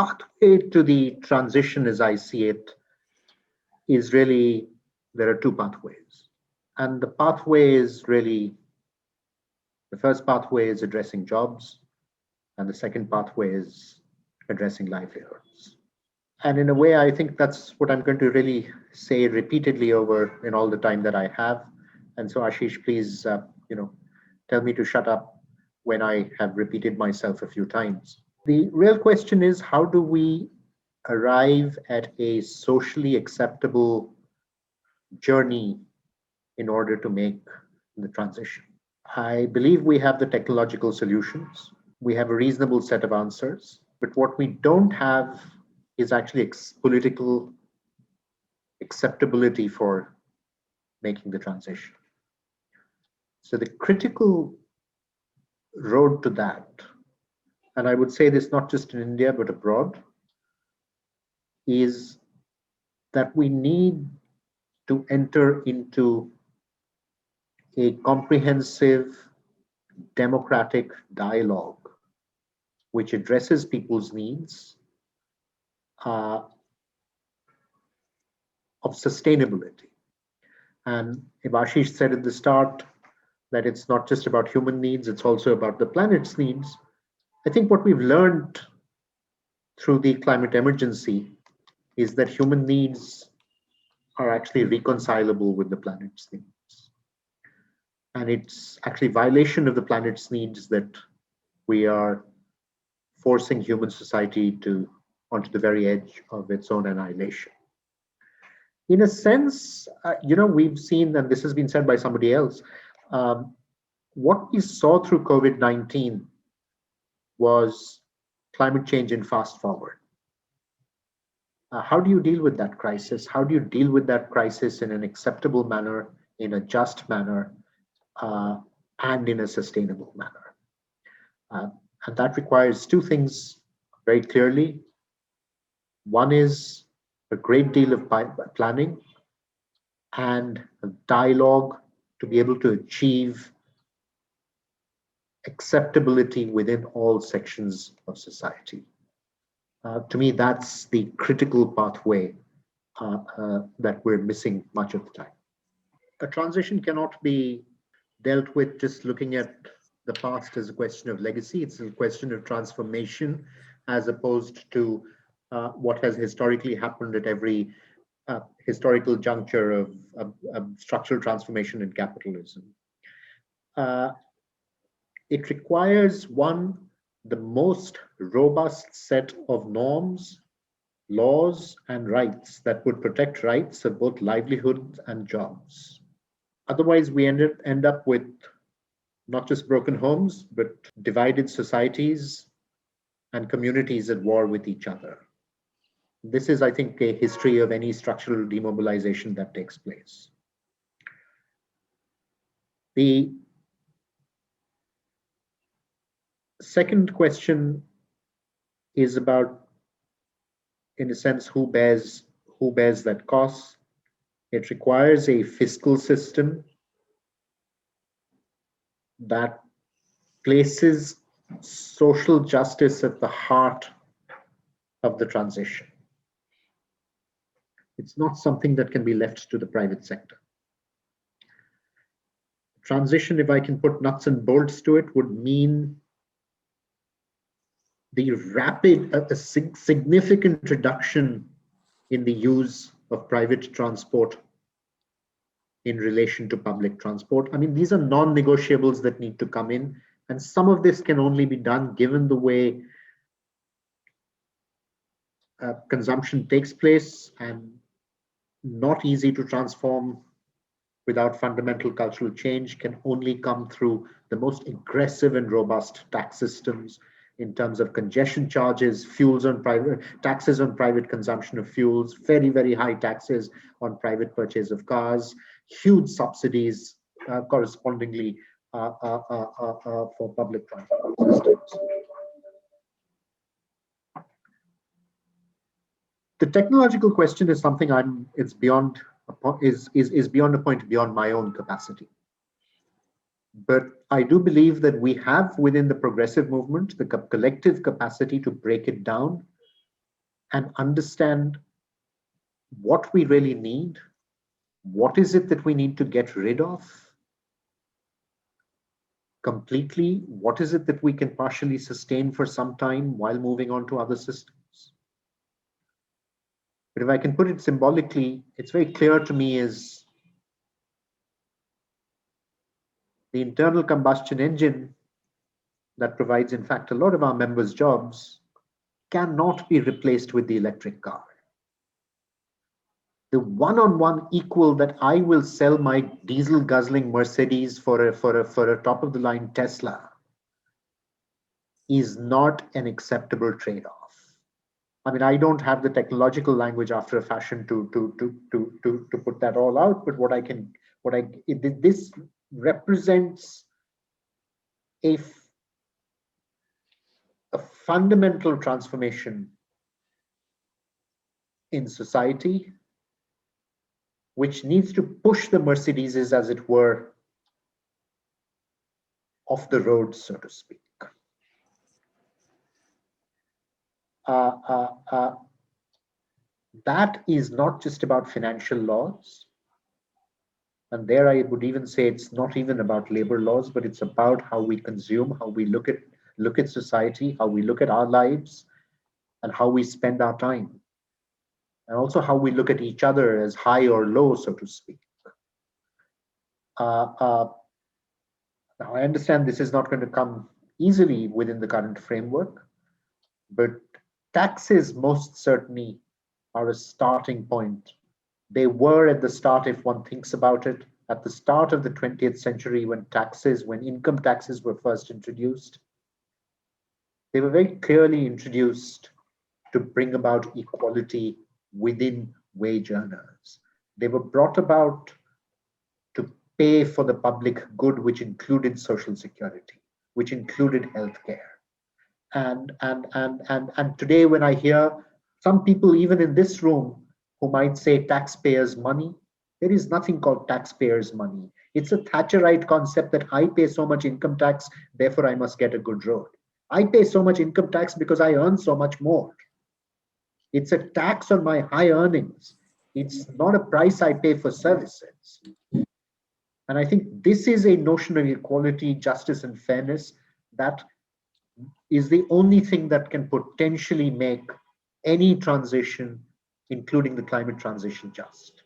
pathway to the transition, as I see it, is really, there are two pathways. And the pathway is really, the first pathway is addressing jobs, and the second pathway is addressing livelihoods. And in a way, I think that's what I'm going to really say repeatedly over in all the time that I have. And so, Ashish, please, tell me to shut up when I have repeated myself a few times. The real question is, how do we arrive at a socially acceptable journey in order to make the transition? I believe we have the technological solutions. We have a reasonable set of answers, but what we don't have is actually political acceptability for making the transition. So the critical road to that, and I would say this not just in India but abroad, is that we need to enter into a comprehensive democratic dialogue which addresses people's needs of sustainability. And Ashish said at the start that it's not just about human needs, it's also about the planet's needs. I think what we've learned through the climate emergency is that human needs are actually reconcilable with the planet's needs. And it's actually violation of the planet's needs that we are forcing human society onto the very edge of its own annihilation. In a sense, we've seen, and this has been said by somebody else, what we saw through COVID-19 was climate change in fast forward. How do you deal with that crisis? How do you deal with that crisis in an acceptable manner, in a just manner, and in a sustainable manner? And that requires two things very clearly. One is a great deal of planning and a dialogue to be able to achieve acceptability within all sections of society. To me, that's the critical pathway that we're missing much of the time. A transition cannot be dealt with just looking at the past as a question of legacy. It's a question of transformation as opposed to what has historically happened at every historical juncture of structural transformation in capitalism. It requires, one, the most robust set of norms, laws, and rights that would protect rights of both livelihoods and jobs. Otherwise, we end up with not just broken homes, but divided societies and communities at war with each other. This is, I think, a history of any structural demobilization that takes place. The second question is about, in a sense, who bears that cost. It requires a fiscal system that places social justice at the heart of the transition. It's not something that can be left to the private sector. Transition, if I can put nuts and bolts to it, would mean the significant reduction in the use of private transport in relation to public transport. I mean, these are non-negotiables that need to come in, and some of this can only be done given the way consumption takes place, and not easy to transform without fundamental cultural change, can only come through the most aggressive and robust tax systems in terms of congestion charges, taxes on private consumption of fuels, very, very high taxes on private purchase of cars, huge subsidies correspondingly for public transport systems. The technological question is something is beyond a point beyond my own capacity. But I do believe that we have within the progressive movement the collective capacity to break it down and understand what we really need, what is it that we need to get rid of completely, what is it that we can partially sustain for some time while moving on to other systems. But if I can put it symbolically, it's very clear to me is the internal combustion engine that provides, in fact, a lot of our members' jobs cannot be replaced with the electric car. The one-on-one equal that I will sell my diesel guzzling Mercedes for a top of the line Tesla is not an acceptable trade-off. I mean, I don't have the technological language after a fashion to put that all out, but this represents a fundamental transformation in society, which needs to push the Mercedeses, as it were, off the road, so to speak. That is not just about financial laws. And there I would even say it's not even about labor laws, but it's about how we consume, how we look at society, how we look at our lives, and how we spend our time. And also how we look at each other as high or low, so to speak. Now, I understand this is not going to come easily within the current framework, but taxes most certainly are a starting point. They were at the start, if one thinks about it, at the start of the 20th century when income taxes were first introduced. They were very clearly introduced to bring about equality within wage earners. They were brought about to pay for the public good, which included social security, which included healthcare. And today, when I hear some people, even in this room, who might say taxpayers' money, there is nothing called taxpayers' money. It's a Thatcherite concept that I pay so much income tax, therefore I must get a good road. I pay so much income tax because I earn so much more. It's a tax on my high earnings. It's not a price I pay for services. And I think this is a notion of equality, justice, and fairness that is the only thing that can potentially make any transition, including the climate transition, just.